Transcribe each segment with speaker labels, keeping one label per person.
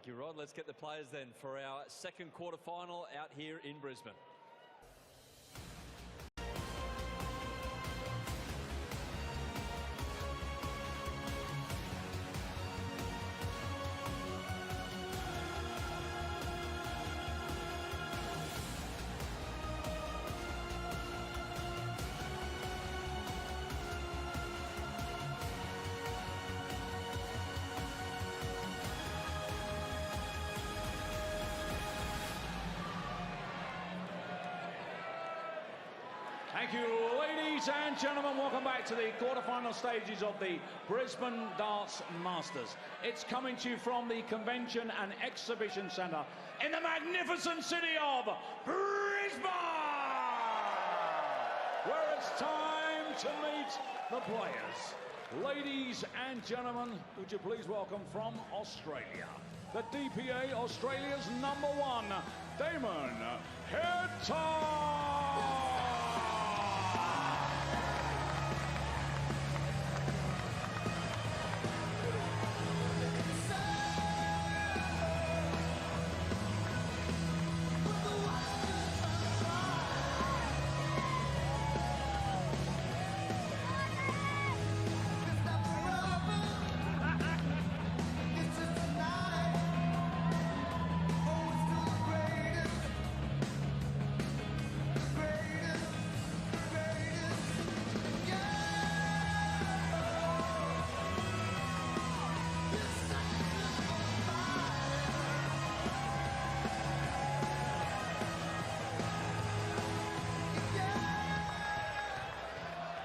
Speaker 1: Thank you, Rod. Let's get the players then for our second quarter final out here in Brisbane.
Speaker 2: Thank you, ladies and gentlemen. Welcome back to the quarterfinal stages of the Brisbane Darts Masters. It's coming to you from the Convention and Exhibition Centre in the magnificent city of Brisbane, where it's time to meet the players. Ladies and gentlemen, would you please welcome from Australia, the DPA Australia's #1, Damon Heta.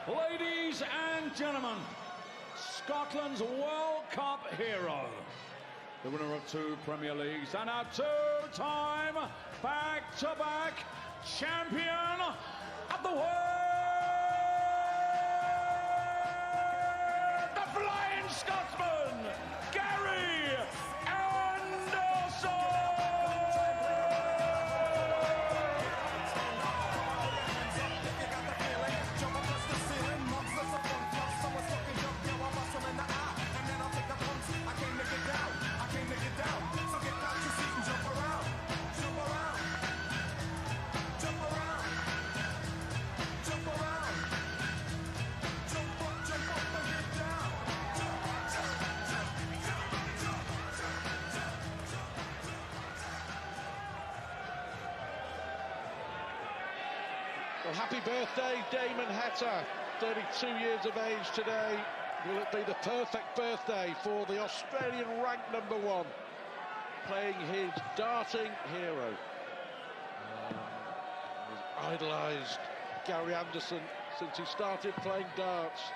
Speaker 2: Ladies and gentlemen, Scotland's World Cup hero, the winner of 2 Premier Leagues and a 2-time back-to-back champion of the world, the Flying Scotsman, G.Anderson.
Speaker 3: Well, happy birthday, Damon Heta, 32 years of age today. Will it be the perfect birthday for the Australian ranked #1, playing his darting hero? He's idolised Gary Anderson since he started playing darts.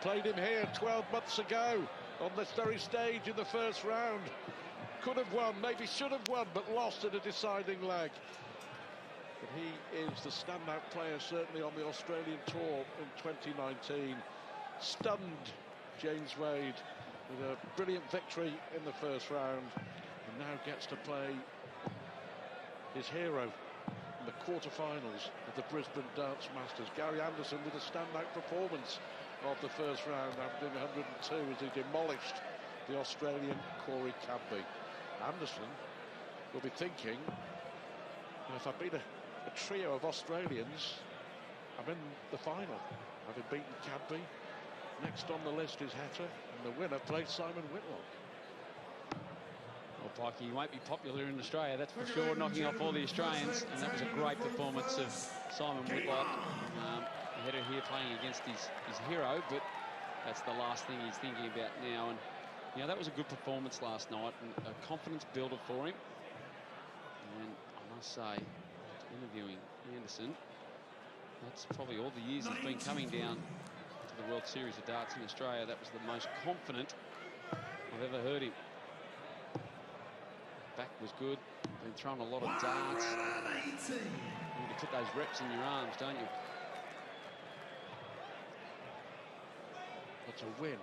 Speaker 3: Played him here 12 months ago on this very stage in the first round. Could have won, maybe should have won, but lost in a deciding leg. But he is the standout player, certainly on the Australian tour in 2019. Stunned James Wade with a brilliant victory in the first round, and now gets to play his hero in the quarterfinals of the Brisbane Darts Masters. Gary Anderson with a standout performance of the first round, averaging 102 as he demolished the Australian Corey Cadby. Anderson will be thinking, if I beat a trio of Australians, I'm in the final, having beaten Cadby. Next on the list is Heta, and the winner plays Simon Whitlock.
Speaker 4: Well, Pikey, he won't be popular in Australia, that's for sure, knocking off all the Australians, and that was a great performance of Simon Whitlock. Heta here playing against his hero, but that's the last thing he's thinking about now. And you know, that was a good performance last night, and a confidence builder for him. And I must say, interviewing Anderson, that's probably all the years he's been coming down to the World Series of Darts in Australia, that was the most confident I've ever heard him. Back was good, been throwing a lot of darts. You need to put those reps in your arms, don't you?
Speaker 3: But to win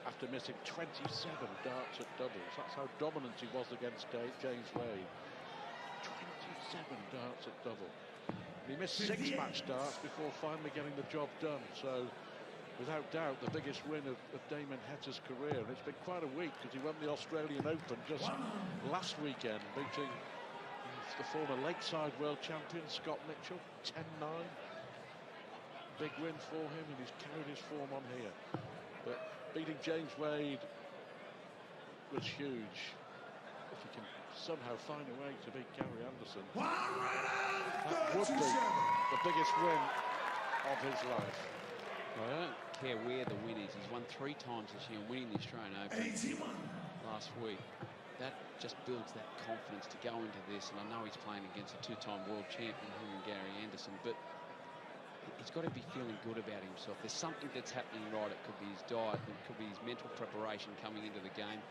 Speaker 3: after missing 27 darts at doubles, that's how dominant he was against James Wade. 27 darts at double. And he missed 6 match darts before finally getting the job done. So without doubt, the biggest win of Damon Heta's career. And it's been quite a week because he won the Australian Open just last weekend, beating the former Lakeside world champion, Scott Mitchell, 10-9. Big win for him, and he's carried his form on here. But beating James Wade was huge. If he can somehow find a way to beat Gary Anderson, that would be the biggest win of his life.
Speaker 4: Well, I don't care where the win is. He's won 3 times this year and winning the Australian Open last week. That just builds that confidence to go into this. And I know he's playing against a 2-time world champion, him and Gary Anderson, but he's got to be feeling good about himself. There's something that's happening right. It could be his diet, it could be his mental preparation coming into the game.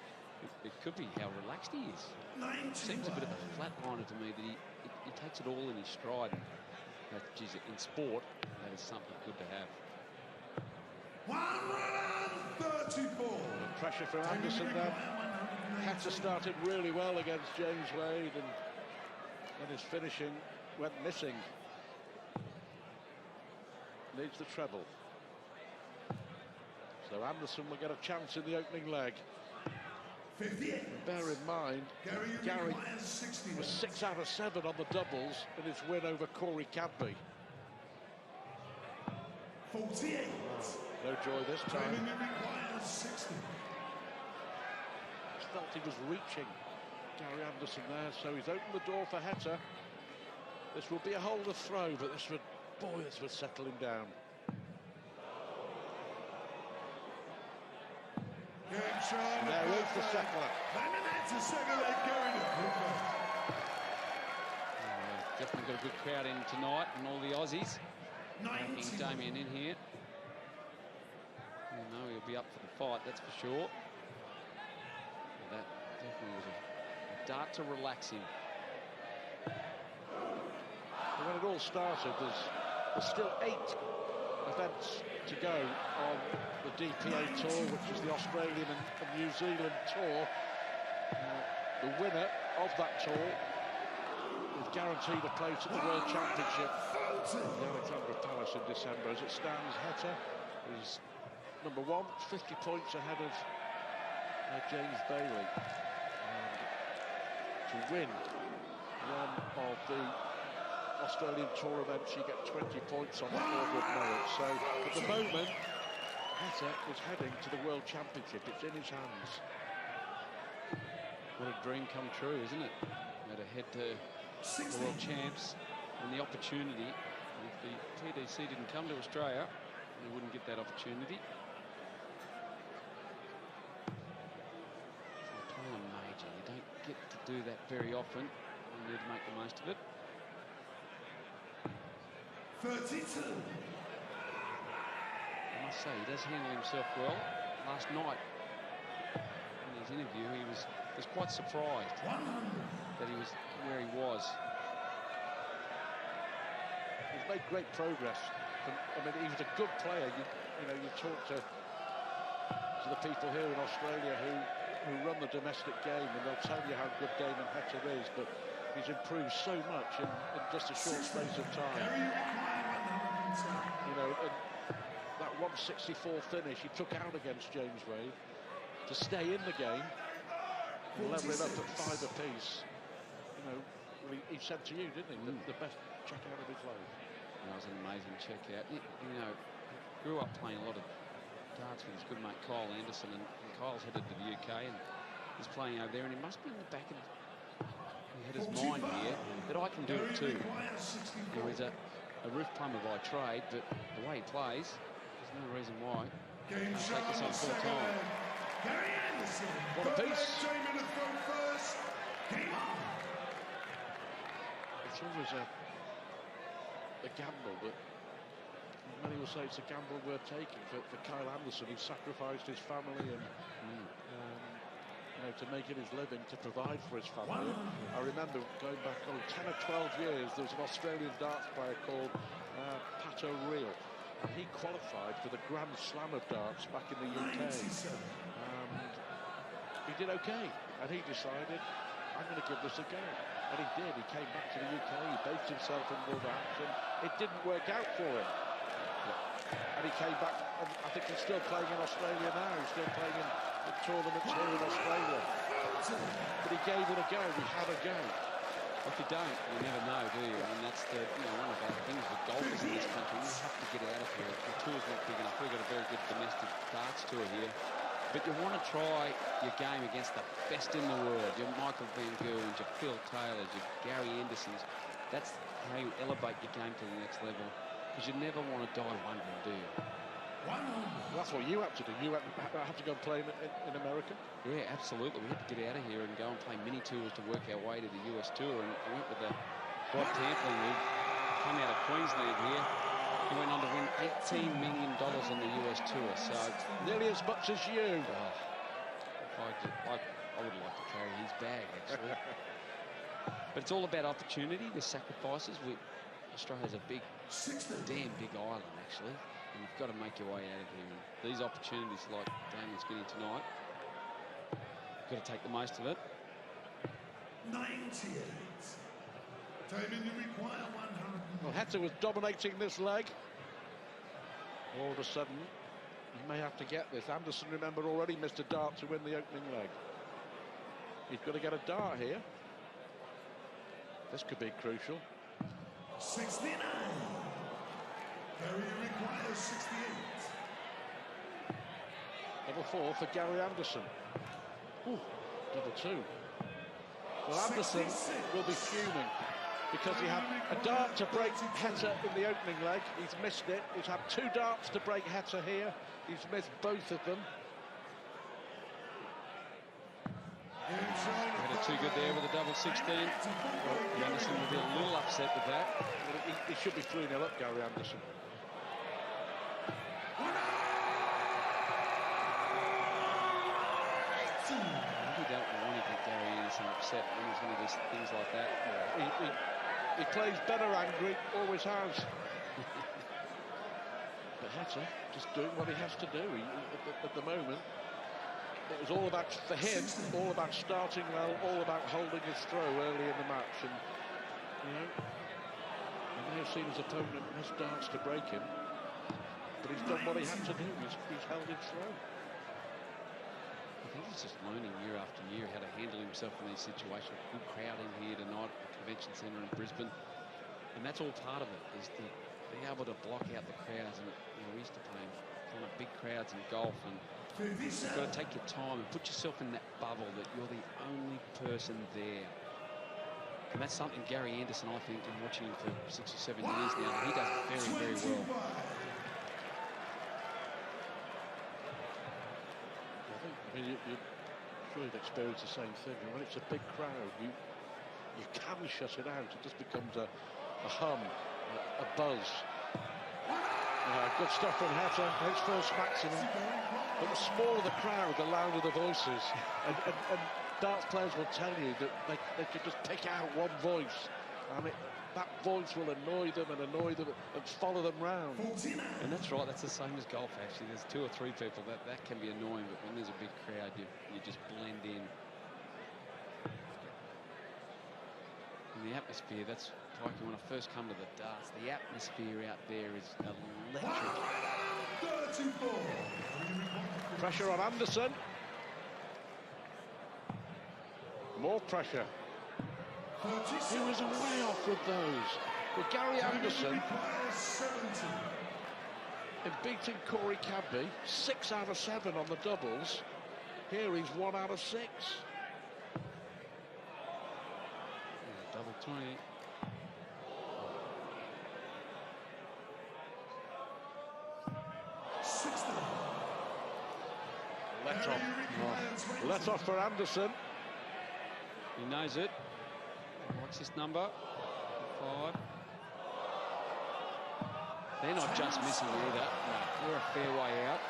Speaker 4: It could be how relaxed he is. It seems a bit of a flatliner to me that he takes it all in his stride. Geez, in sport, that is something good to have.
Speaker 5: 134.
Speaker 3: Pressure from Anderson then. Heta started really well against James Wade, and his finishing went missing. Needs the treble. So Anderson will get a chance in the opening leg.
Speaker 5: 58.
Speaker 3: Bear in mind, Gary was 6 out of 7 on the doubles in his win over Corey Cadby.
Speaker 5: 48.
Speaker 3: No joy this time.
Speaker 5: Timing requires 60.
Speaker 3: Just felt he was reaching Gary Anderson there, so he's opened the door for Heta. This will be a hold of throw, but this would settle him down. There is the settler.
Speaker 4: Definitely got a good crowd in tonight, and all the Aussies making Damien in here. You know he'll be up for the fight, that's for sure. But that definitely was a dart to relax him.
Speaker 3: When it all started, there's still 8 events to go on the DPA Tour, which is the Australian and New Zealand Tour. The winner of that tour is guaranteed a place at the World Championship in the Alexandra Palace in December. As it stands, Heta is number 1, 50 points ahead of James Bailey. And to win one of the Australian Tour events, you get 20 points on the forward merit. So at the moment, Heta is heading to the World Championship. It's in his hands.
Speaker 4: What a dream come true, isn't it? To head to the World Champs and the opportunity. If the TDC didn't come to Australia, they wouldn't get that opportunity. So playing a major, you don't get to do that very often. You need to make the most of it.
Speaker 5: 32.
Speaker 4: I must say, he does handle himself well. Last night, in his interview, he was quite surprised that he was where he was.
Speaker 3: He's made great progress. I mean, he was a good player. You know, you talk to the people here in Australia who run the domestic game, and they'll tell you how good Damon Heta is, but he's improved so much in just a short space of time. You know, and that 164 finish he took out against James Wade to stay in the game, level it up at 5 apiece. You know, he said to you, didn't he, the best check out of his life.
Speaker 4: That was an amazing check out. You know, grew up playing a lot of darts with his good mate Kyle Anderson, and Kyle's headed to the UK and he's playing over there, and he must be in the back of his mind here that I can do it too. You know, he's a roof plumber by trade, but the way he plays, there's no reason why he can't take this on full time.
Speaker 3: What a piece. It's always a gamble, but many will say it's a gamble worth taking for Kyle Anderson, who sacrificed his family and you know, to make it his living, to provide for his family. I remember going back 10 or 12 years, there was an Australian darts player called Pat O'Reilly, and he qualified for the Grand Slam of darts back in the UK. He did okay, and he decided, I'm going to give this a go. And he did. He came back to the UK, he based himself in Wolverhampton. It didn't work out for him. And he came back, and I think he's still playing in Australia now. He's still playing in tournaments here in Australia. But he gave it a go. He had a go.
Speaker 4: If you don't, you never know, do you? I mean, that's the one of our things with golfers in this country. You have to get out of here. The tour's not big enough. We've got a very good domestic darts tour here. But you want to try your game against the best in the world. Your Michael Van Gerwens, your Phil Taylors, your G.Andersons. That's how you elevate your game to the next level. Because you never want to die wondering, do you?
Speaker 3: Well, that's what you have to do. You have to go and play in America.
Speaker 4: Yeah, absolutely. We had to get out of here and go and play mini tours to work our way to the US tour. And I went with the Rod Tamplin league. Come out of Queensland here. He went on to win $18 million on the US tour. So
Speaker 3: nearly as much as you.
Speaker 4: I would like to carry his bag, actually. But it's all about opportunity. The sacrifices. Australia's a damn big island, actually. And you've got to make your way out of here. And these opportunities like Damien's getting tonight, you've got to take the most of it.
Speaker 5: 98. Damien, you require 100.
Speaker 3: Well, Heta was dominating this leg. All of a sudden, he may have to get this. Anderson, remember, already missed a dart to win the opening leg. He's got to get a dart here. This could be crucial.
Speaker 5: 69. Gary requires 68.
Speaker 3: Double 4 for Gary Anderson. Ooh, double 2. Well, Anderson will be fuming because he had a dart to break Heta in the opening leg. He's missed it. He's had 2 darts to break Heta here. He's missed both of them.
Speaker 4: Heta too good there with a double 16. Anderson will be a little upset with that.
Speaker 3: Well, he should be 3-0 up, Gary Anderson.
Speaker 4: You don't want to get Gary Anderson upset when he's going to do things like that.
Speaker 3: Yeah, he plays better angry, always has. But Heta just doing what he has to do. At the moment, it was all about, for him, all about starting well, all about holding his throw early in the match. And, you know, he may have seen his opponent miss darts to break him, but he's done what he had to do. He's held his throw.
Speaker 4: I think he's just learning year after year how to handle himself in these situations. Good crowd in here tonight at the Convention Centre in Brisbane. And that's all part of it, is to be able to block out the crowds. And, you know, we used to play in kind of big crowds in golf, and you've got to take your time and put yourself in that bubble that you're the only person there. And that's something Gary Anderson, I think, I'm watching him for 6 or 7 years now, he does very, very well.
Speaker 3: I mean, you're sure you've experienced the same thing. And when it's a big crowd, you can shut it out. It just becomes a hum, a buzz. Good stuff from Heta. His first maximum. But the smaller the crowd, the louder the voices. And darts players will tell you that they could just pick out one voice. And that voice will annoy them and follow them round.
Speaker 4: And that's right, that's the same as golf, actually. There's 2 or 3 people that can be annoying, but when there's a big crowd, you just blend in. And the atmosphere, that's like when I first come to the darts, the atmosphere out there is electric.
Speaker 3: Pressure on Anderson. More pressure. He was way off with those. But Gary Anderson, in beating Corey Cadby, 6 out of 7 on the doubles. Here he's 1 out of 6.
Speaker 4: Double 20.
Speaker 3: Let off. Let off for Anderson.
Speaker 4: He knows it. What's his number? 5. They're not just missing either. No, they're a fair way out.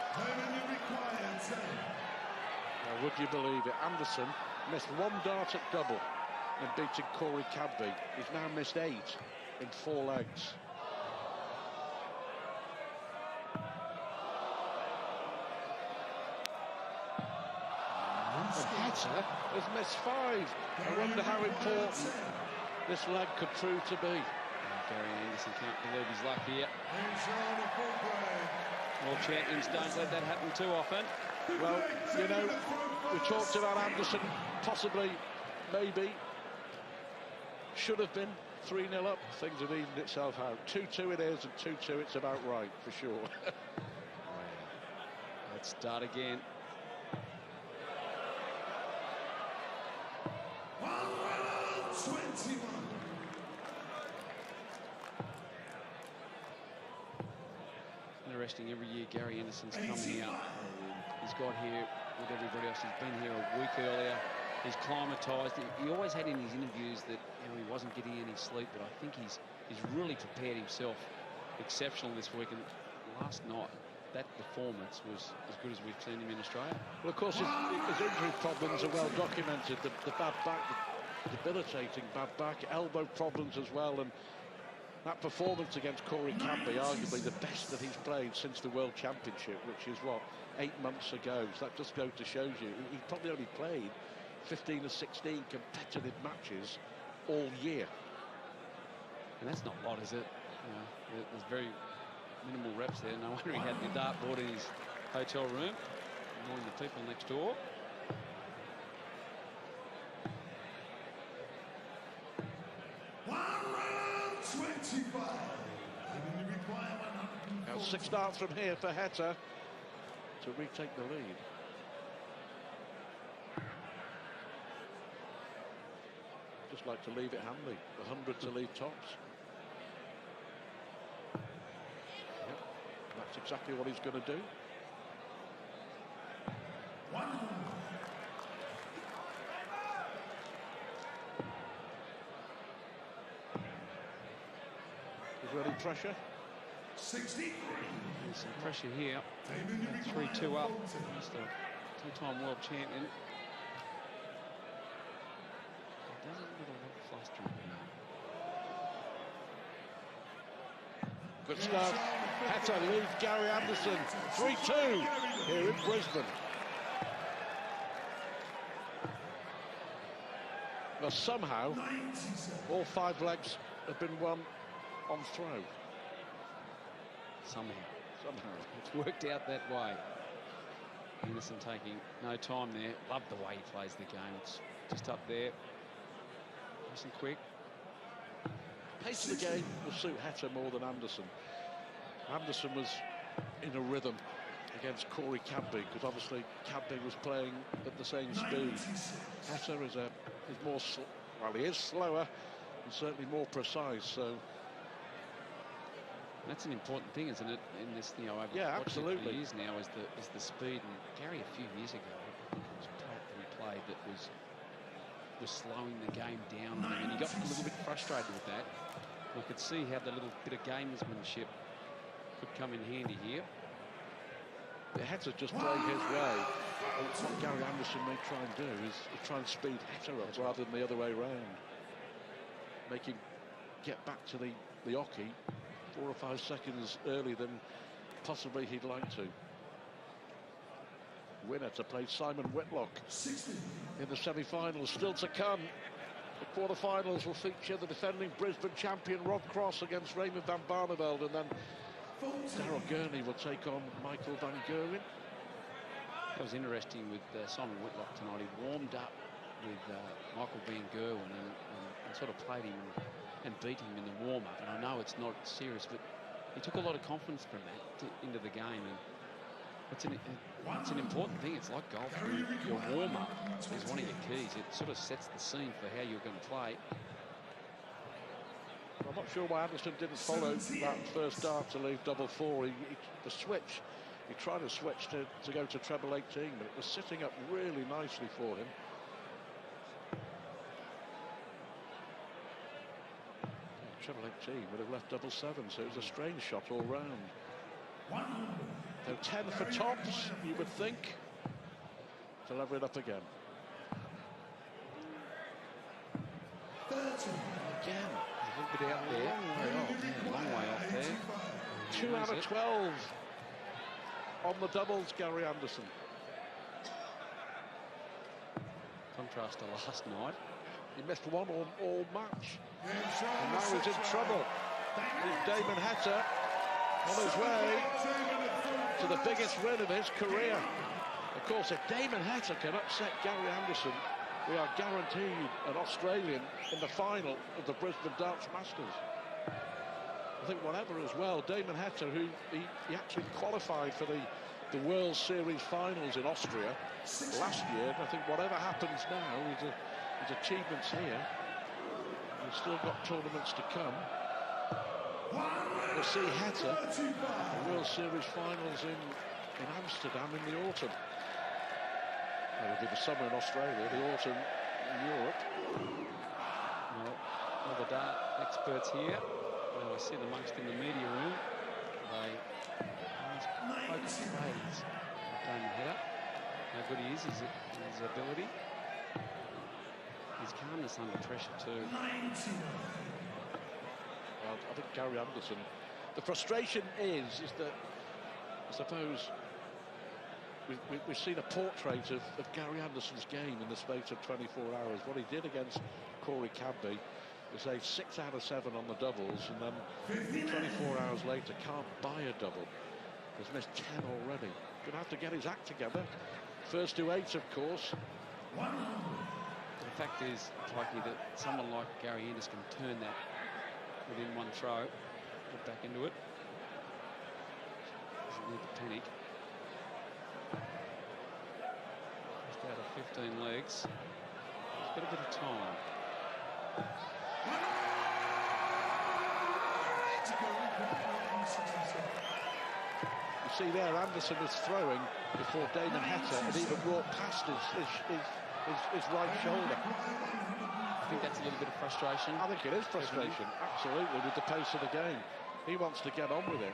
Speaker 3: Now, would you believe it? Anderson missed 1 dart at double in beating Corey Cadby. He's now missed 8 in 4 legs. And Heta has missed 5. I wonder how important this leg could prove to be.
Speaker 4: Gary Anderson can't believe his luck here.
Speaker 5: Inside a full break.
Speaker 4: World champions don't let that happen too often.
Speaker 3: Well, you know, we talked about Anderson, possibly, maybe, should have been 3-0 up. Things have evened itself out. 2-2 it is, and 2-2 it's about right, for sure.
Speaker 4: Let's start again.
Speaker 5: 121.
Speaker 4: Interesting, every year Gary Anderson's coming out. He's got here with everybody else. He's been here a week earlier. He's climatised. He always had in his interviews that he wasn't getting any sleep, but I think he's really prepared himself exceptional this week. And last night, that performance was as good as we've seen him in Australia.
Speaker 3: Well, of course, his injury problems are well documented. The bad back, the debilitating bad back, elbow problems as well, and that performance against Corey Camby, arguably the best that he's played since the World Championship, which is, what, 8 months ago. So that just goes to show you, he probably only played 15 or 16 competitive matches all year.
Speaker 4: And that's not a lot, is it? You know, there's very minimal reps there. No wonder he had the dartboard in his hotel room, annoying the people next door.
Speaker 3: Now 6 darts from here for Heta to retake the lead. Just like to leave it handy. 100 to lead tops. Yep, that's exactly what he's going to do. Is there any pressure?
Speaker 5: 63.
Speaker 4: There's some pressure here. 3-2 up. Just a two-time world champion. It does a little flustering.
Speaker 3: Good start. Heta leads Gary Anderson 3-2 here in Brisbane. Now somehow all 5 legs have been won on throw.
Speaker 4: Somehow it's worked out that way. Anderson taking no time there. Love the way he plays the game. It's just up there, nice and quick.
Speaker 3: Pace of the game will suit Heta more than Anderson. Anderson was in a rhythm against Corey Camby, because obviously Camby was playing at the same speed. Heta is more, well, he is slower and certainly more precise. So
Speaker 4: that's an important thing, isn't it? In this, you know, over
Speaker 3: absolutely.
Speaker 4: Years now is the speed. And Gary, a few years ago, I think it was Pratt that he played that was slowing the game down, and he got a little bit frustrated with that. I could see how the little bit of gamesmanship could come in handy here.
Speaker 3: The Heta just playing his way. What Gary Anderson may try and do is try and speed Heta up rather than the other way around. Make him get back to the oche 4 or 5 seconds earlier than possibly he'd like to. Winner to play Simon Whitlock in the semi-finals. Still to come, the quarter-finals will feature the defending Brisbane champion Rob Cross against Raymond van Barneveld, and then Daryl Gurney will take on Michael van Gerwen.
Speaker 4: That was interesting with Simon Whitlock tonight. He warmed up with Michael van Gerwen and sort of played him and beat him in the warm-up. And I know it's not serious, but he took a lot of confidence from that into the game. And it's an important thing. It's like golf. Your warm-up is one of your keys. It sort of sets the scene for how you're going to play.
Speaker 3: I'm not sure why Anderson didn't follow that first dart to leave double 4. The switch, he tried to switch to go to treble 18, but it was sitting up really nicely for him. Treble 18 would have left double 7, so it was a strange shot all round. So 10 for tops, you would think, to level it up again.
Speaker 4: Again, a little bit out there. Long way off there.
Speaker 3: 2 out of 12 on the doubles, Gary Anderson.
Speaker 4: Contrast to last night.
Speaker 3: He missed one all match. And now he's in trouble. is Damon Heta on his way to the biggest win of his career. Of course, if Damon Heta can upset Gary Anderson, we are guaranteed an Australian in the final of the Brisbane Darts Masters. I think whatever as well, Damon Heta, who he actually qualified for the World Series finals in Austria last year. I think whatever happens now, his achievements here, we've still got tournaments to come. We'll see Heta, the World Series finals in Amsterdam in the autumn. That will be the summer in Australia, the autumn in Europe.
Speaker 4: Well, all the dart experts here, well, I see them amongst in the media room. They always praise Damon Heta, how good he is, his ability, his calmness under pressure too.
Speaker 3: Well, I think Gary Anderson, the frustration is that I suppose we've seen a portrait of Gary Anderson's game in the space of 24 hours. What he did against Corey Cadby was a 6 out of 7 on the doubles, and then 24 hours later can't buy a double. He's missed 10 already. Gonna have to get his act together. First to 8, of course.
Speaker 4: The fact is, Pikey, that someone like Gary Anderson can turn that within one throw, get back into it. Doesn't need to panic. Just out of 15 legs. He's got a bit of time.
Speaker 3: You see there, Anderson is throwing before Damon Heta had even walked past his right shoulder.
Speaker 4: I think that's a little bit of frustration.
Speaker 3: I think it is frustration, absolutely, with the pace of the game. He wants to get on with it.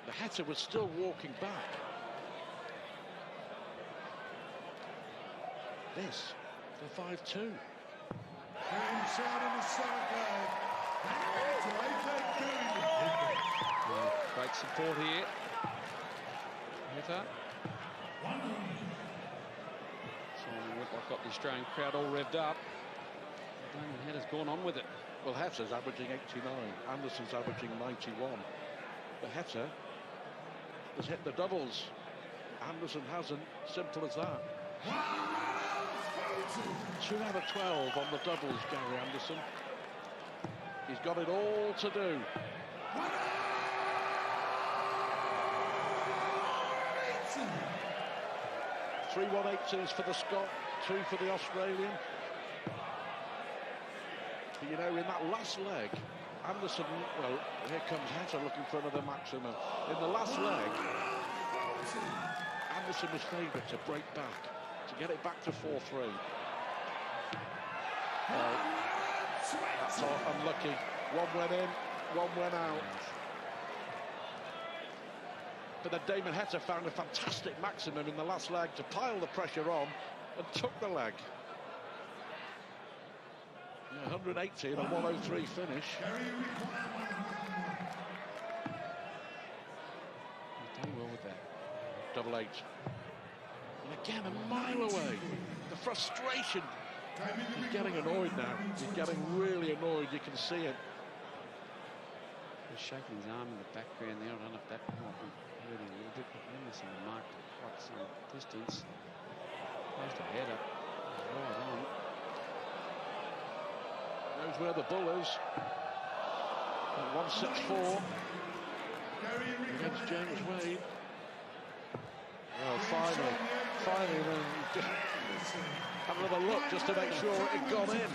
Speaker 3: The Heta was still walking back. This, the 5-2.
Speaker 5: Inside on the side
Speaker 4: Great support here. Heta. Simon Whitlock got the Australian crowd all revved up. Damon Heta's gone on with it.
Speaker 3: Well, Heta's averaging 89. Anderson's averaging 91. But Heta has hit the doubles. Anderson hasn't. Simple as that. 2 out of 12 on the doubles, Gary Anderson. He's got it all to do. 3 1-8-2s for the Scot, 2 for the Australian. But you know, in that last leg, Anderson, well, here comes Heta looking for another maximum. In the last leg, Anderson was favoured to break back, to get it back to 4-3. That's all unlucky. One went in, one went out. But then Damon Heta found a fantastic maximum in the last leg to pile the pressure on and took the leg. Yeah, 180 and a 103 finish.
Speaker 4: He's done well with that.
Speaker 3: Double 8. And again, a mile away. The frustration. He's getting annoyed now. He's getting really annoyed. You can see it.
Speaker 4: He's shaking his arm in the background there. I don't know if that might be hurting a little bit, but we're missing the mark to quite some distance. Close to Heta. Right on.
Speaker 3: Knows where the bull is. 164 against James Wade. Well, finally, then just have another look just to make sure it had gone in.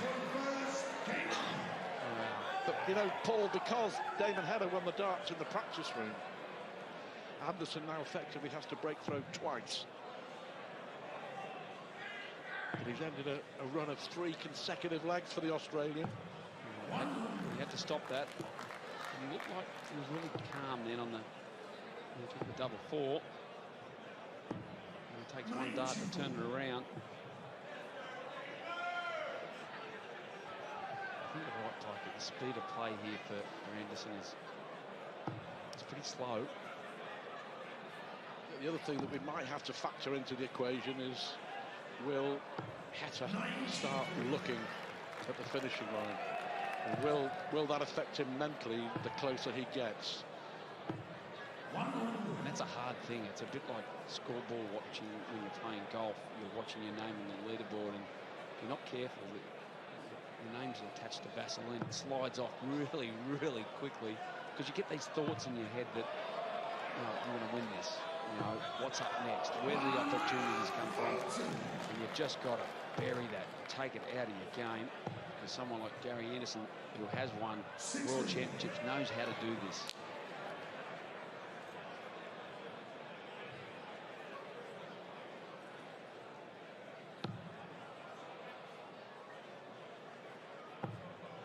Speaker 3: But you know, Paul, because Damon Heta won the darts in the practice room, Anderson now effectively has to break through twice. But he's ended a run of 3 consecutive legs for the Australian.
Speaker 4: He had to stop that. And he looked like he was really calm then on the... He took the double 4. And it takes one dart to turn it around. I think you're right, Tyke. The speed of play here for Anderson is pretty slow.
Speaker 3: The other thing that we might have to factor into the equation is, will Heta start looking at the finishing line? Will that affect him mentally the closer he gets?
Speaker 4: And that's a hard thing. It's a bit like scoreboard watching when you're playing golf. You're watching your name on the leaderboard, and if you're not careful, your name's attached to Vaseline. It slides off really, really quickly because you get these thoughts in your head that, you know, you want to win this. You know, what's up next? Where do the opportunities come from? And you've just got to bury that, take it out of your game. Because someone like G.Anderson, who has won world championships, knows how to do this.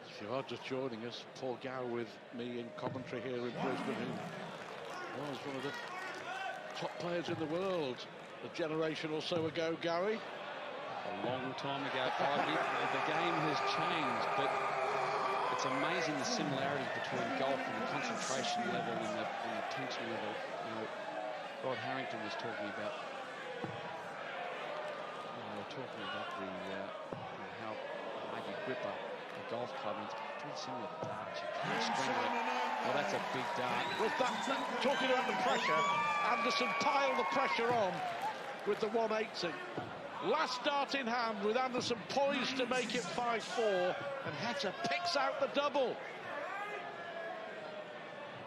Speaker 3: If you are just joining us, Paul Gow with me in commentary here in Brisbane, who was one of the top players in the world a generation or so ago, Gary.
Speaker 4: A long time ago, the game has changed, but it's amazing the similarities between golf and the concentration level and the tension level. You know, Rod Harrington was talking about. We're talking about how maybe grip a golf club, and it's pretty similar to darts. You can't strangle it. Well, that's a big dart.
Speaker 3: With that, talking about the pressure, Anderson piled the pressure on with the 180. Last dart in hand with Anderson poised to make it 5-4, and Heta picks out the double.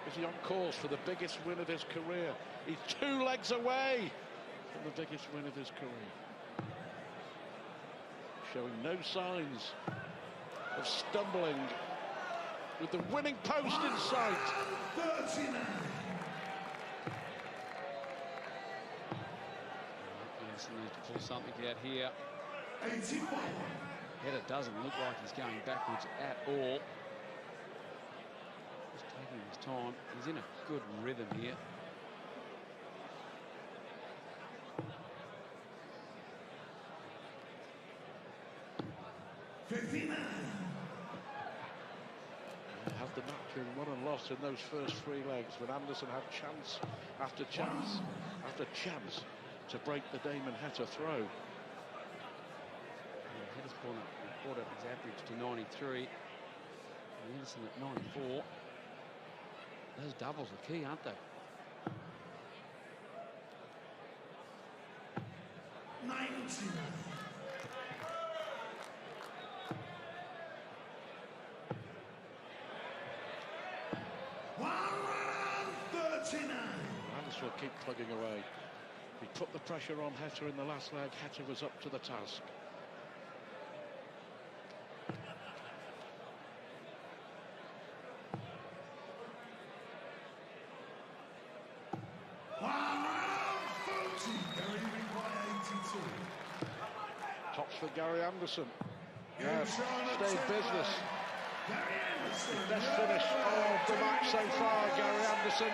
Speaker 3: Is he on course for the biggest win of his career? He's 2 legs away from the biggest win of his career. Showing no signs of stumbling with the winning post in sight.
Speaker 5: 39.
Speaker 4: Anderson needs to pull something out here.
Speaker 5: 81.
Speaker 4: Heta doesn't look like he's going backwards at all. He's taking his time. He's in a good rhythm here.
Speaker 3: Have the match been won and lost in those first 3 legs, when Anderson had chance after chance after chance to break the Damon Heta throw.
Speaker 4: Heta's brought up his average to 93. And Anderson at 94. Those doubles are key, aren't they?
Speaker 5: 90.
Speaker 3: Anderson will keep plugging away. He put the pressure on Heta in the last leg. Heta was up to the task. Tops for Gary Anderson. Yeah, stay in business. Best finish of the match so far, Gary Anderson.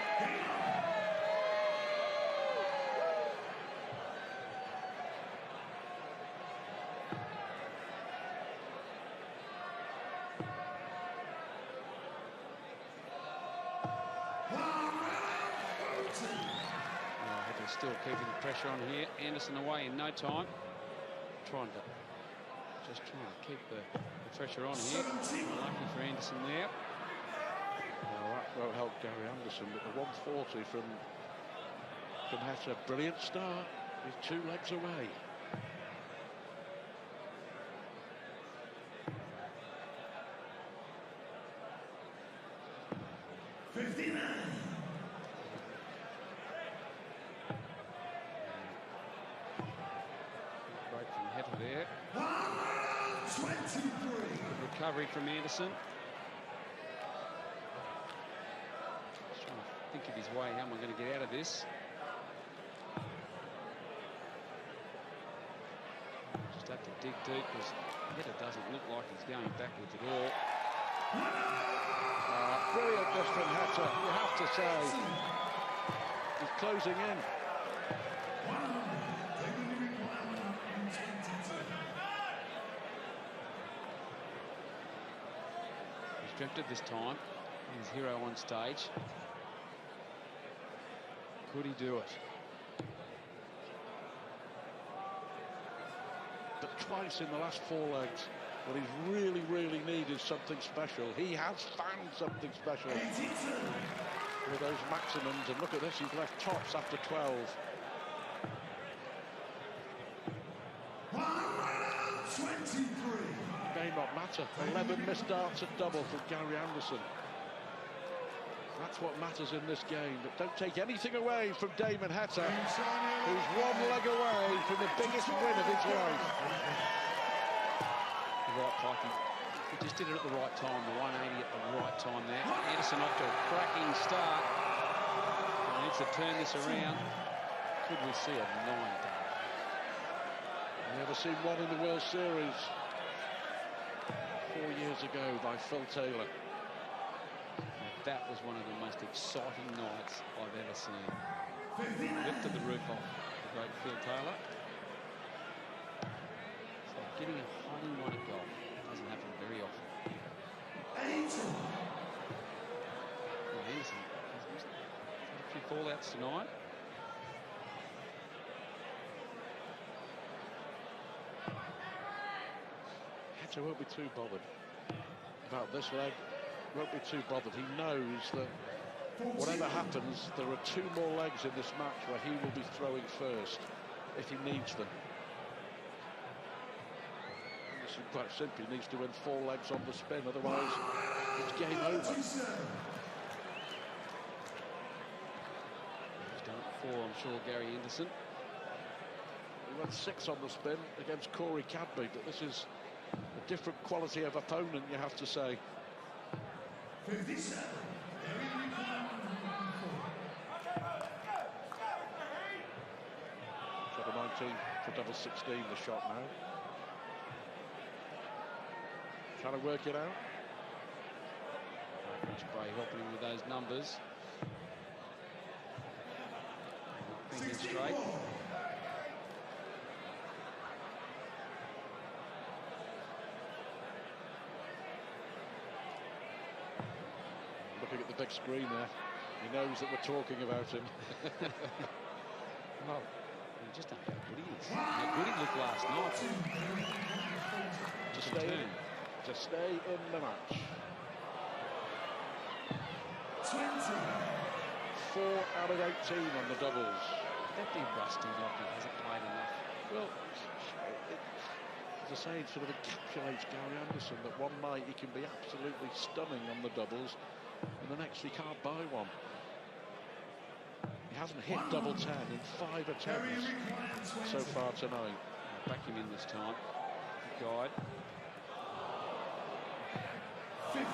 Speaker 4: Still keeping the pressure on here. Anderson away in no time. Trying to keep the pressure on here. Lucky for Anderson there.
Speaker 3: Well, that won't help Gary Anderson, but the 140 from Heta, brilliant start. He's 2 legs away.
Speaker 4: There. Good recovery from Anderson. Just trying to think of his way. How am I going to get out of this? Just have to dig deep because Heta doesn't look like he's going backwards at all.
Speaker 3: Brilliant this from Heta, you have to say. He's closing in.
Speaker 4: Drifted this time. His hero on stage. Could he do it?
Speaker 3: But twice in the last 4 legs, What he's really, really needed something special. He has found something special with those maximums. And look at this, he's left tops after 12.
Speaker 5: 123.
Speaker 3: May not matter. 11 missed darts at double from G.Anderson. That's what matters in this game. But don't take anything away from Damon Heta, who's one leg away from the biggest win of his life.
Speaker 4: Right, Pikey. He just did it at the right time, the 180 at the right time there. Anderson off to a cracking start. He needs to turn this around. Could we see a 9 day?
Speaker 3: Never seen one in the World Series 4 years ago by Phil Taylor.
Speaker 4: That was one of the most exciting nights I've ever seen. Lifted the roof off the great Phil Taylor. So getting a hole in one at golf doesn't happen very often. Well, Anderson has a few fallouts tonight.
Speaker 3: Heta won't be too bothered about this leg. Won't be too bothered. He knows that whatever happens, there are 2 more legs in this match where he will be throwing first if he needs them. This quite simply needs to win 4 legs on the spin, otherwise it's game over.
Speaker 4: He's done it before, I'm sure, Gary Anderson.
Speaker 3: He went 6 on the spin against Corey Cadby, but this is a different quality of opponent, you have to say.
Speaker 5: 57.
Speaker 3: Double 19 for double 16, the shot now. Trying to work it out.
Speaker 4: Spray helping him with those numbers. Thinking straight.
Speaker 3: Looking at the big screen there, he knows that we're talking about him.
Speaker 4: Well, you just don't know how good he is. How good he looked last night.
Speaker 3: To stay in the match.
Speaker 5: 20.
Speaker 3: 4 out of 18 on the doubles.
Speaker 4: That'd be rusty, like he hasn't played enough.
Speaker 3: Well, as I say, it sort of encapsulates G.Anderson that one night he can be absolutely stunning on the doubles, and the next he can't buy one. He hasn't hit double 10 in 5 attempts so far tonight.
Speaker 4: I'll back him in this time. Good guide.
Speaker 5: 15.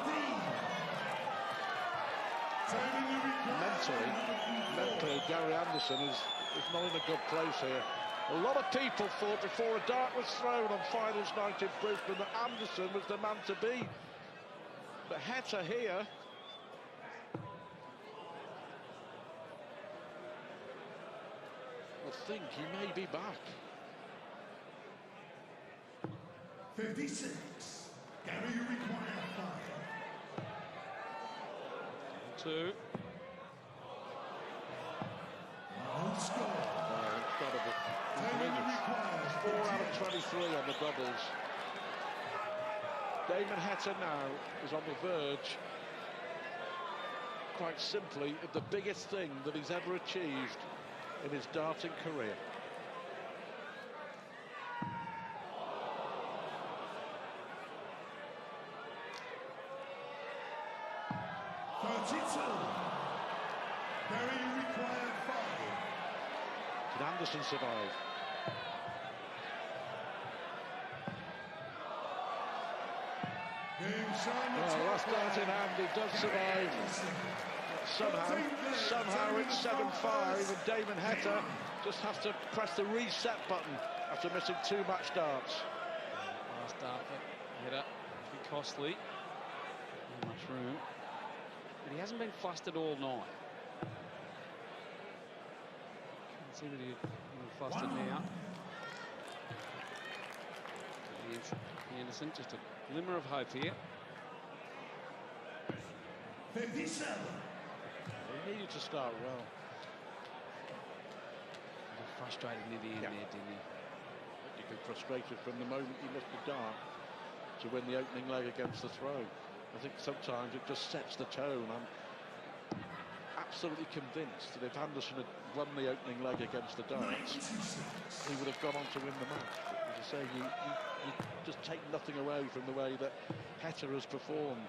Speaker 3: Mentally, G.Anderson is not in a good place here. A lot of people thought before a dart was thrown on finals night in Brisbane that Anderson was the man to beat. But Heta here, I think he may be back.
Speaker 5: 56. Gary, you require 5.
Speaker 4: 2.
Speaker 5: Score.
Speaker 3: Incredible. 4 out of 23 on the doubles. Damon Heta now is on the verge, quite simply, of the biggest thing that he's ever achieved in his darting career.
Speaker 5: Gary, you require 5.
Speaker 3: Did Anderson survive? Well, last dart in hand, he does survive. Somehow it's 7-5, and Damon Heta just has to press the reset button after missing 2 match darts.
Speaker 4: Last dart for Heta. Be costly. Not much room. But he hasn't been flustered all night. Can't see that he's flustered now. Anderson, just a glimmer of hope here.
Speaker 5: 57.
Speaker 3: He needed to start well.
Speaker 4: He got frustrated near the end there, didn't he?
Speaker 3: He got frustrated from the moment he missed the dart. to win the opening leg against the throw. I think sometimes it just sets the tone. I'm absolutely convinced that if Anderson had won the opening leg against the darts, he would have gone on to win the match. But as I say, you just take nothing away from the way that Heta has performed.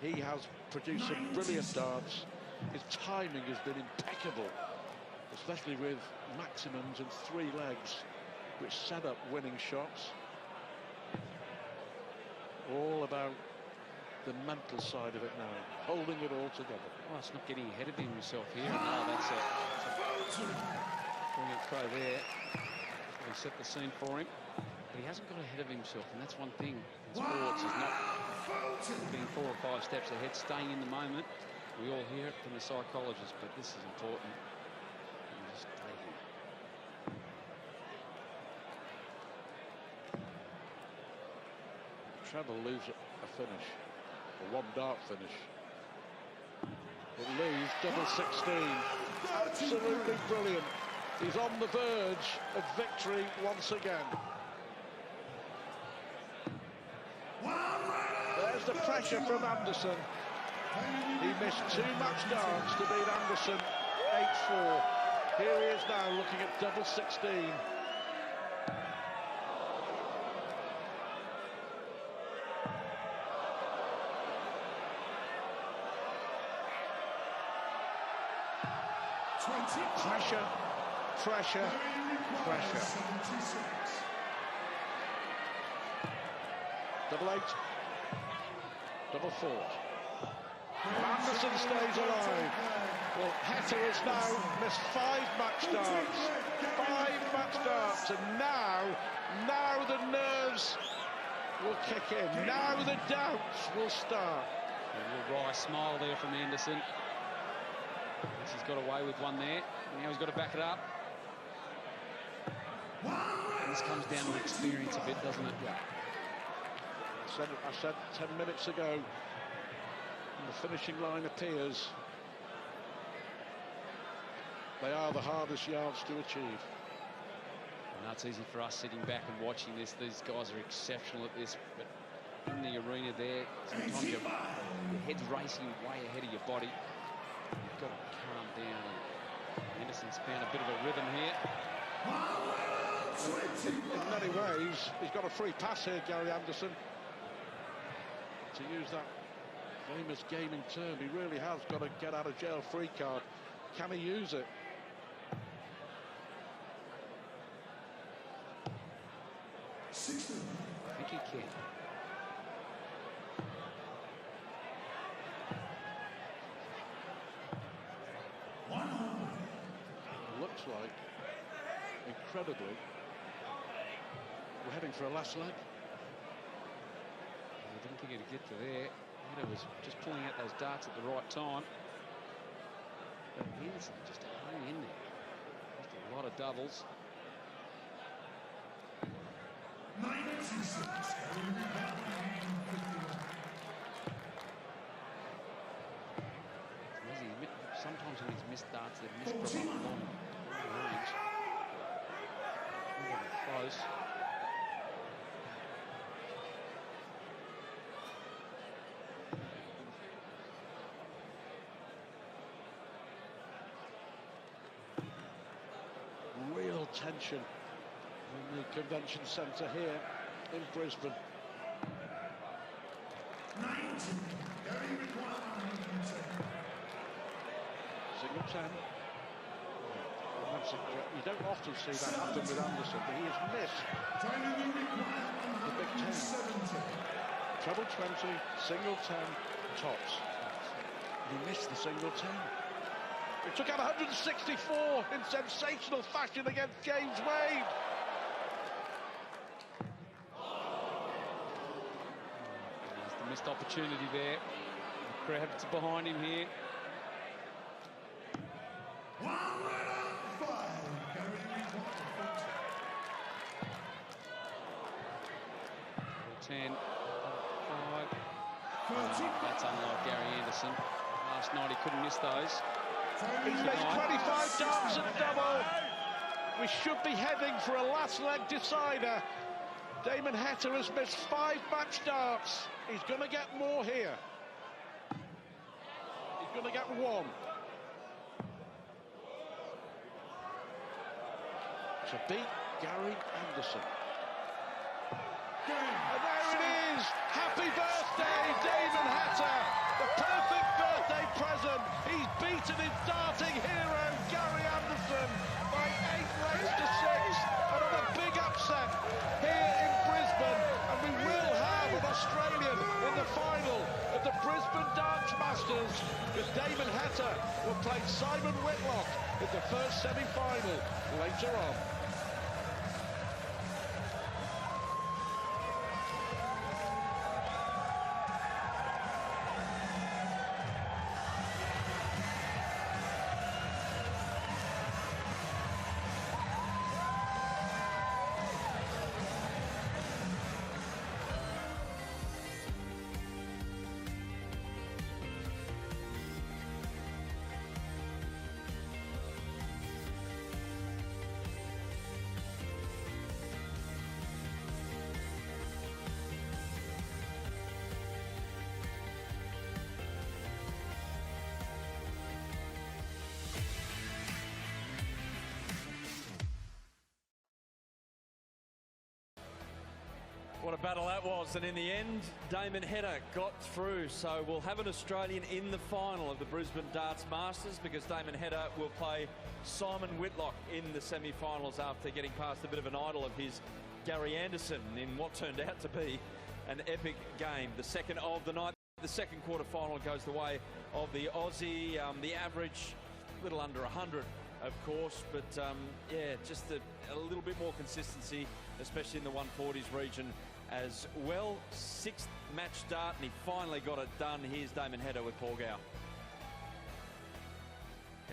Speaker 3: He has produced some brilliant darts. His timing has been impeccable, especially with maximums in 3 legs, which set up winning shots. All about the mental side of it now, holding it all together.
Speaker 4: Oh, it's not getting ahead of himself here. No, that's a brilliant throw there. He set the scene for him, but he hasn't got ahead of himself, and that's one thing in sports, is not being 4 or 5 steps ahead, staying in the moment. We all hear it from the psychologists, but this is important. You just stay here.
Speaker 3: Treble leaves a finish, a 1-dart finish. But Lee's double 16, absolutely brilliant. He's on the verge of victory once again. There's the pressure from Anderson. He missed 2 match darts to beat Anderson 8-4. Here he is now looking at double 16. Pressure, pressure, pressure. Double 8, double 4. Anderson stays alive. Well, Heta has now missed 5 match darts. 5 match darts, and now the nerves will kick in. Now the doubts will start.
Speaker 4: A little wry smile there from Anderson. He's got away with one there. Now he's got to back it up. And this comes down to experience a bit, doesn't it?
Speaker 3: Yeah. I said 10 minutes ago, when the finishing line appears, they are the hardest yards to achieve.
Speaker 4: And that's easy for us sitting back and watching this. These guys are exceptional at this, but in the arena there, sometimes your head's racing way ahead of your body. You've got to calm down. Anderson's found a bit of a rhythm here.
Speaker 3: In many ways, he's got a free pass here, Gary Anderson. To use that famous gaming term, he really has got a get out of jail free card. Can he use it?
Speaker 4: I think he can.
Speaker 3: Looks like, incredibly, we're heading for a last leg.
Speaker 4: I didn't think he'd get to there. Heta was just pulling out those darts at the right time. But Anderson just hung in there. Just a lot of doubles.
Speaker 5: 96.
Speaker 4: Sometimes when he's missed darts, they've missed from a long range. Close.
Speaker 3: Real tension in the convention centre here in Brisbane.
Speaker 5: 90. Very required.
Speaker 3: Single 10. You don't often see that happen with Anderson, but he has missed the big 10. Treble 20, single 10, tops. He missed the single 10. He took out 164 in sensational fashion against James Wade.
Speaker 4: There's the missed opportunity there. The crowd's behind him here. 10, 5. That's unlike Gary Anderson. Last night he couldn't miss those.
Speaker 3: He's missed 25 darts at double. We should be heading for a last leg decider. Damon Heta has missed 5 match darts. He's going to get more here. He's going to get 1. To beat Gary Anderson. And there it is! Happy birthday, Damon Heta! The perfect birthday present. He's beaten his darting hero, Gary Anderson, by 8 legs to 6. Another big upset here in Brisbane. And we will have an Australian in the final of the Brisbane Darts Masters, because Damon Heta will play Simon Whitlock in the first semi-final later on.
Speaker 1: What a battle that was, and in the end, Damon Heta got through. So we'll have an Australian in the final of the Brisbane Darts Masters, because Damon Heta will play Simon Whitlock in the semi-finals after getting past a bit of an idol of his, Gary Anderson, in what turned out to be an epic game. The second of the night. The second quarter final goes the way of the Aussie. The average, a little under 100, of course, but yeah, just a little bit more consistency, especially in the 140s region as well. 6th match dart, and he finally got it done. Here's Damon Heta with Paul Gow.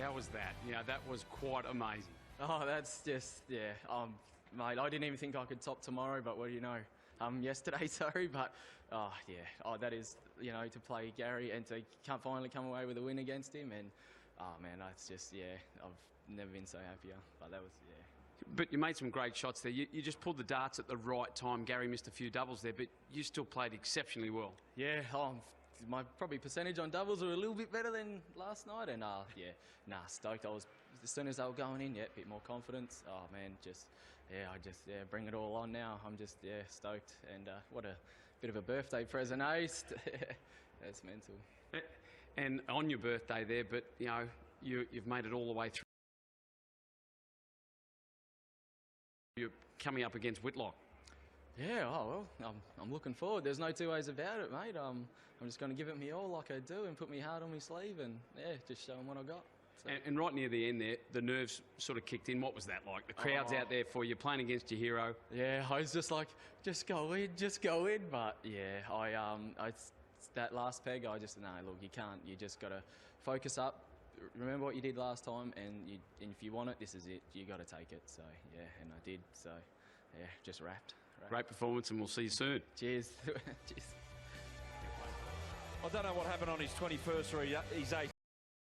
Speaker 6: How was that? Yeah, that was quite amazing.
Speaker 7: Oh, that's just, yeah, mate, I didn't even think I could top tomorrow, but what do you know? Yesterday, sorry, but, oh, yeah, oh, that is, you know, to play Gary and to finally come away with a win against him, and, oh, man, that's just, yeah, I've never been so happier, but that was, yeah.
Speaker 6: But you made some great shots there. You just pulled the darts at the right time. Gary missed a few doubles there, but you still played exceptionally well.
Speaker 7: Yeah, my probably percentage on doubles were a little bit better than last night, and yeah, stoked. I was, as soon as they were going in, yeah, a bit more confidence. Oh man, bring it all on now. I'm just, yeah, stoked, and what a bit of a birthday present, eh? That's mental.
Speaker 6: And on your birthday there, but you know, you've made it all the way through. You're coming up against Whitlock.
Speaker 7: Yeah, oh well, I'm looking forward. There's no two ways about it, mate. I'm just going to give it me all like I do and put my heart on my sleeve and, yeah, just show them what I got. So.
Speaker 6: And right near the end there, the nerves sort of kicked in. What was that like? The crowd's out there for you, playing against your hero.
Speaker 7: Yeah, I was just like, just go in. But, yeah, that last peg, no, look, you can't. You just got to focus up. Remember what you did last time, and if you want it, this is it. You got to take it. So yeah, and I did. So yeah, just wrapped.
Speaker 6: Great performance, and we'll see you soon.
Speaker 7: Cheers. Cheers.
Speaker 1: I don't know what happened on his 21st or his 8th.